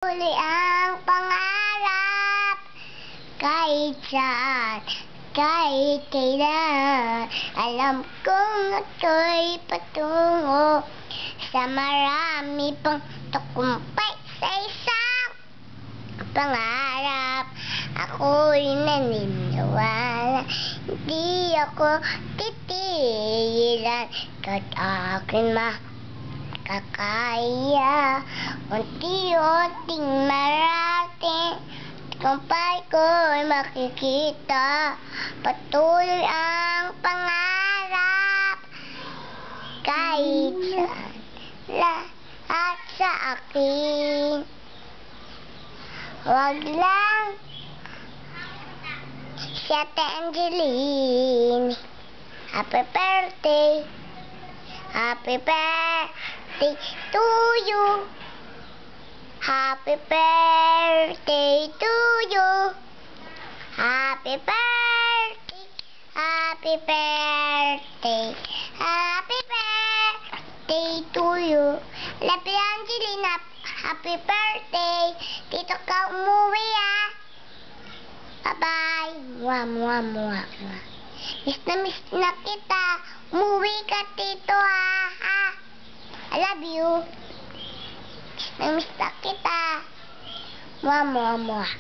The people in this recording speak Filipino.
Uli ang pangarap, kahit saan, kahit kailan. Alam kong ako'y patungo sa marami pang tagumpay sa isang pangarap. Ako'y naniniwala, hindi ako titigilan kahit aking kakaya. Unti-unting marating, tagumpay ko'y makikita. Patuloy ang pangarap, kahit saan, lahat sa akin. Wag lang si Ate Angeline. Happy birthday, happy birthday to you. Happy birthday to you. Happy birthday, happy birthday, happy birthday to you. Love you, Angeline. Happy birthday. Dito ka umuwi, ah. Bye-bye. Mwah, mwah, mwah, mwah. Miss na kita. Umuwi ka dito, ha? I love you. Miss na kita. Mwah, mwah, mwah.